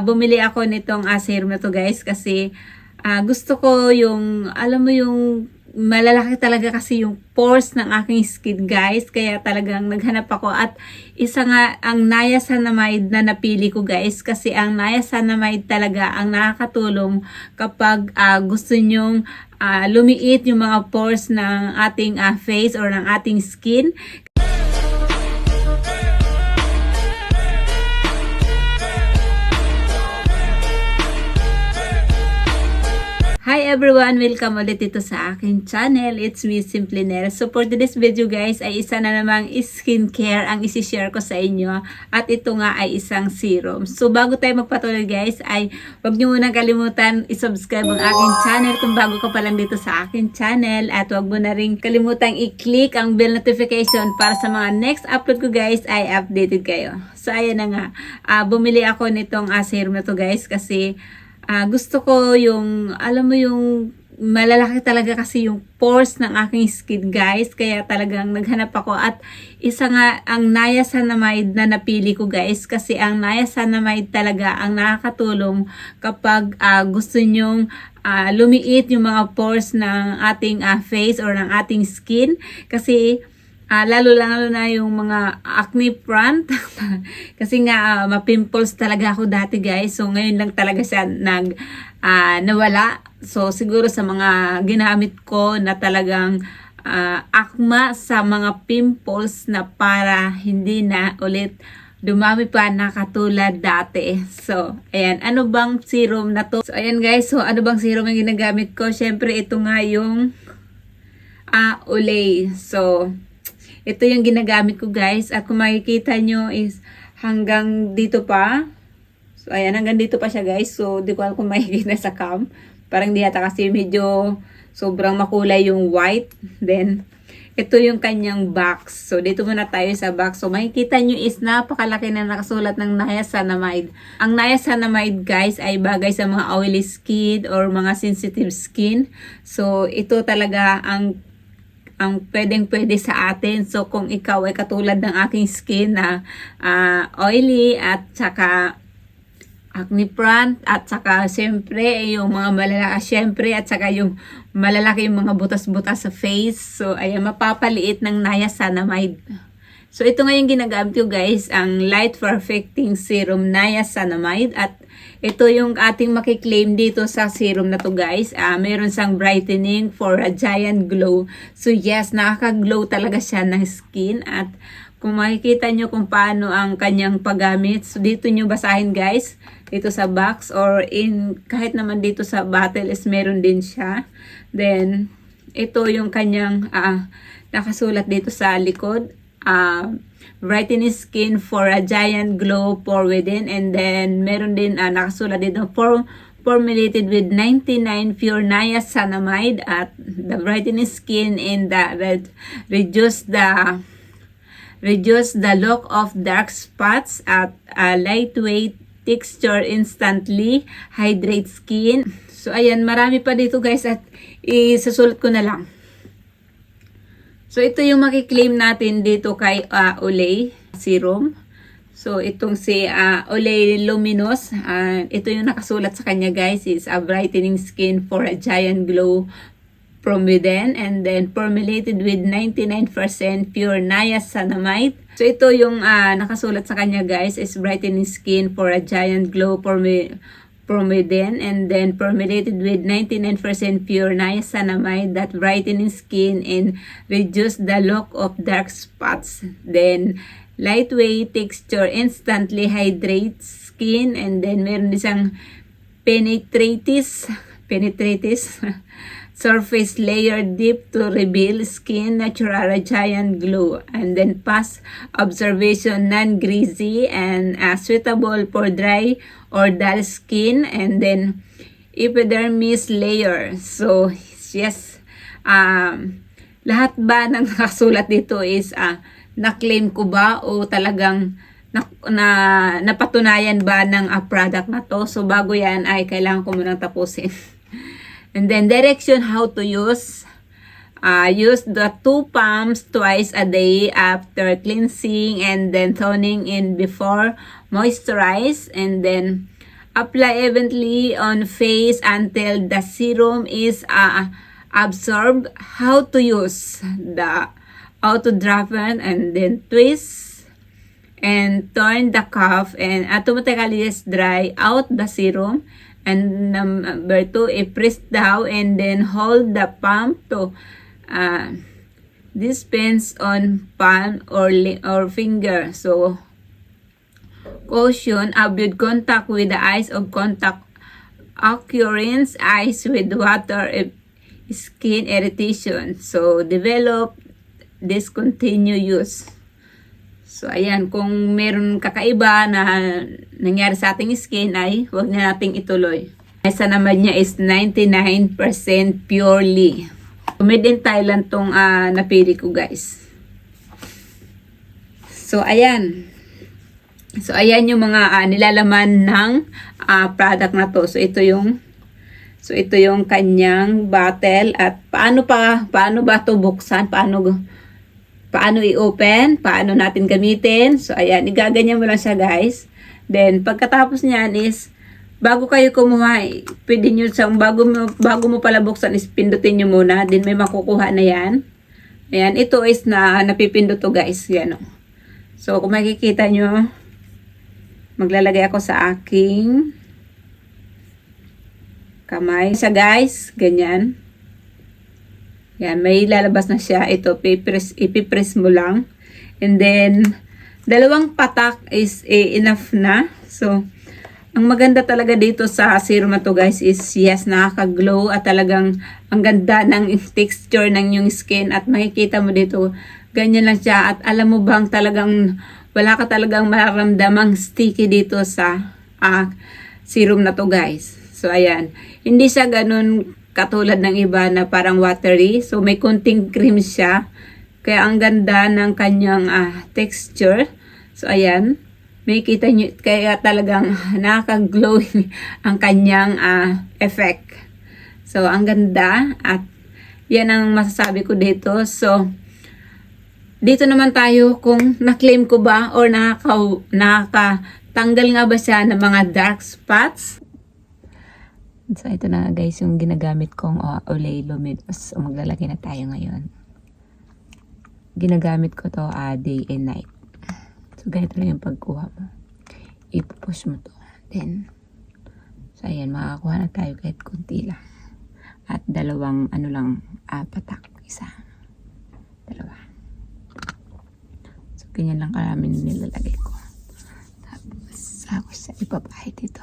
bumili ako nitong serum na to guys kasi gusto ko yung, alam mo yung malalaki talaga kasi yung pores ng aking skin guys, kaya talagang naghanap ako at isa nga ang niacinamide na napili ko guys kasi ang niacinamide talaga ang nakakatulong kapag gusto nyong lumiit yung mga pores ng ating face or ng ating skin. Hi everyone! Welcome ulit dito sa aking channel. It's me, Simply Nell. So for today's video guys, ay isa na namang skincare ang isi-share ko sa inyo. At ito nga ay isang serum. So bago tayo magpatuloy guys, ay huwag niyo munang kalimutan i-subscribe ang aking channel kung bago ka pa lang dito sa aking channel. At huwag mo na rin kalimutang i-click ang bell notification para sa mga next upload ko guys ay updated kayo. So ayan na nga, bumili ako nitong serum na to guys kasi gusto ko yung, alam mo yung malalaki talaga kasi yung pores ng aking skin guys, kaya talagang naghanap ako at isa nga ang niacinamide na napili ko guys kasi ang niacinamide talaga ang nakakatulong kapag gusto nyong lumiit yung mga pores ng ating face or ng ating skin kasi lalo na yung mga acne prone kasi nga ma-pimples talaga ako dati guys, so ngayon lang talaga siya nawala. So siguro sa mga ginamit ko na talagang akma sa mga pimples na para hindi na ulit dumami pa na katulad dati. So ayan, ano bang serum na to? So ayan guys, so ano bang serum ang ginagamit ko? Syempre ito nga yung Olay. So ito yung ginagamit ko guys. At kung makikita nyo is hanggang dito pa. So ayan, hanggang dito pa siya guys. So di ko alam kung makikita sa cam. Parang di yata kasi medyo sobrang makulay yung white. Then ito yung kanyang box. So dito muna tayo sa box. So makikita nyo is napakalaki na nakasulat ng niacinamide. Ang niacinamide guys ay bagay sa mga oily skin or mga sensitive skin. So ito talaga ang pwedeng-pwede sa atin. So kung ikaw ay katulad ng aking skin na oily at saka acne prone at saka siyempre yung mga malalaki siyempre at saka yung malalaki yung mga butas-butas sa face. So ayan, mapapaliit ng niacinamide. So ito nga yung ginagamit ko guys, ang Light Perfecting Serum Niacinamide at ito yung ating makiklaim dito sa serum na to guys. Meron siyang brightening for a giant glow. So yes, nakaka-glow talaga siya ng skin. At kung makikita nyo kung paano ang kanyang paggamit, so dito nyo basahin guys. Dito sa box or kahit naman dito sa bottle is meron din siya. Then, ito yung kanyang nakasulat dito sa likod. Brightening skin for a giant glow for within, and then meron din nakasulat dito formulated with 99 pure niacinamide at the brightening skin in the reduce the look of dark spots at a lightweight texture instantly hydrate skin. So ayan, marami pa dito guys at isasulat ko na lang. So, ito yung makiklaim natin dito kay Olay Serum. So, itong si Olay Luminous. Ito yung nakasulat sa kanya guys is a brightening skin for a giant glow from within. And then, formulated with 99% pure niacinamide. So, ito yung nakasulat sa kanya guys is brightening skin for a giant glow from within, and then formulated with 99% pure niacinamide that brightening skin and reduce the look of dark spots. Then lightweight texture instantly hydrates skin, and then meron isang penetratis surface layer deep to reveal skin natural giant glow, and then past observation non-greasy and suitable for dry or dull skin, and then epidermis layer. So yes, lahat ba ng nakasulat dito is na-claim ko ba o talagang napatunayan ba ng product na to? So bago yan ay kailangan ko munang tapusin. And then direction how to use. Use the 2 pumps twice a day after cleansing, and then toning in before moisturize, and then Apply evenly on face until the serum is absorbed. How to use the auto dropper, and then twist and turn the cuff and automatically just dry out the serum. And number 2, press down and then hold the pump to dispense on palm or finger. So caution, avoid contact with the eyes of contact occurrence, eyes with water, skin irritation. So develop, discontinue use. So ayan, kung meron kakaiba na nangyari sa ating skin ay huwag na nating ituloy. Isa naman niya is 99% purely. Made in Thailand tong napili ko, guys. So ayan. So ayan yung mga nilalaman ng product na to. So ito yung kanyang bottle, at paano ba to buksan? Paano i-open? Paano natin gamitin? So ayan, igaganyan mo lang siya, guys. Then pagkatapos niyan is bago kayo kumuha, pwede nyo siyang bago mo pala buksan is pindutin nyo muna. Then may makukuha na yan. Ayan, ito is napipindot to, guys. Yan o. So kung makikita nyo, maglalagay ako sa aking kamay. Siya, guys, ganyan. Yan, may lalabas na siya. Ito, ipipress mo lang. And then, 2 patak is enough na. So, ang maganda talaga dito sa serum na to, guys, is yes, nakaka-glow at talagang ang ganda ng texture ng yung skin. At makikita mo dito, ganyan lang siya. At alam mo bang talagang wala ka talagang mararamdamang sticky dito sa serum na to, guys. So, ayan. Hindi siya ganun katulad ng iba na parang watery. So, may konting cream siya. Kaya ang ganda ng kanyang texture. So, ayan. May kita nyo, kaya talagang nakaka-glowing ang kanyang effect. So, ang ganda. At yan ang masasabi ko dito. So, dito naman tayo kung na-claim ko ba or nakatanggal nga ba siya ng mga dark spots. So, ito na, guys, yung ginagamit kong Olay Luminous. So, maglalagay na tayo ngayon. Ginagamit ko to day and night. So, ganito lang yung pagkuha mo. Ipupush mo to. Then, so, ayan, makakakuha na tayo kahit kunti lang. At 2 patak. 1, 2. So, ganyan lang karami nilalagay ko. Tapos, ako sa ipapahid dito.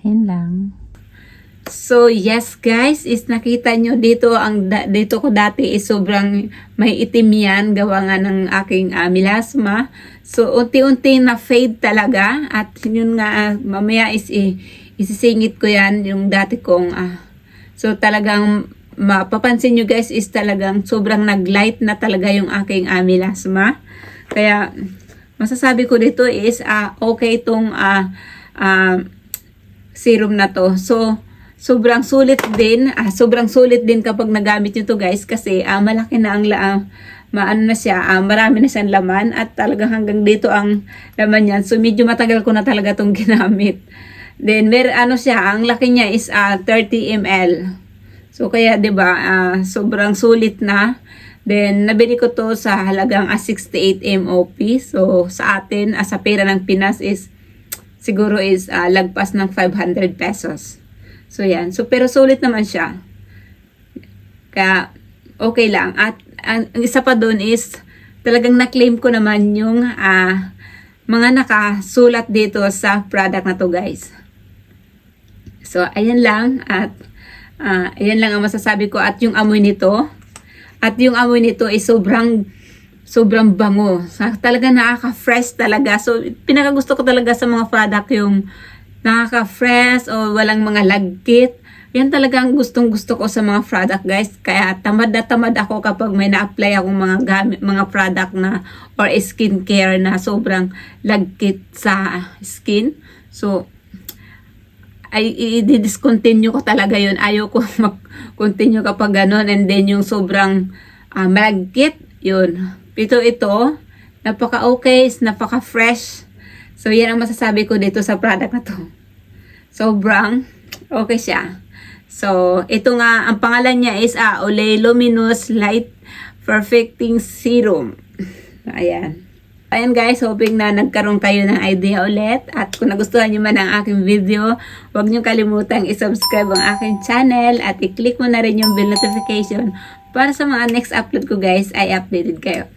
Ayan lang. So, yes, guys, is nakita nyo dito, dito ko dati is sobrang may itim yan, gawa nga ng aking melasma. So, unti-unti na fade talaga. At yun nga, mamaya is isisingit ko yan, yung dati kong, so talagang, mapapansin nyo, guys, is talagang sobrang nag-light na talaga yung aking melasma. Kaya, masasabi ko dito is, okay itong, serum na to. So, sobrang sulit din kapag nagamit nyo to, guys, kasi malaki na ang marami na siyang laman at talagang hanggang dito ang laman niyan. So, medyo matagal ko na talaga tong ginamit. Then, ang laki niya is 30 ml. So, kaya, 'di ba, sobrang sulit na. Then, nabili ko to sa halagang 68 MOP. So, sa atin, sa pera ng Pinas is siguro is lagpas ng 500 pesos. So, yan. So, pero sulit naman siya. Kaya, okay lang. At ang isa pa doon is, talagang na-claim ko naman yung mga nakasulat dito sa product na to, guys. So, ayan lang. At, ayan lang ang masasabi ko. At yung amoy nito, is sobrang bango. Talaga nakaka-fresh talaga. So, pinakagusto ko talaga sa mga product yung nakaka-fresh o walang mga lagkit. Yan talaga ang gustong-gusto ko sa mga product, guys. Kaya tamad na tamad ako kapag may na-apply akong mga product na or skincare na sobrang lagkit sa skin. So, ay i-discontinue ko talaga yun. Ayaw ko mag-continue kapag ganon. And then yung sobrang malagkit, yun. Ito, napaka-okay, napaka-fresh. So, yan ang masasabi ko dito sa product na to. Sobrang okay siya. So, ito nga, ang pangalan niya is Olay Luminous Light Perfecting Serum. Ayan. Ayan guys, hoping na nagkaroon kayo ng idea ulit. At kung nagustuhan nyo man ang aking video, huwag nyo kalimutang i-subscribe ang aking channel at i-click mo na rin yung bell notification para sa mga next upload ko guys ay updated kayo.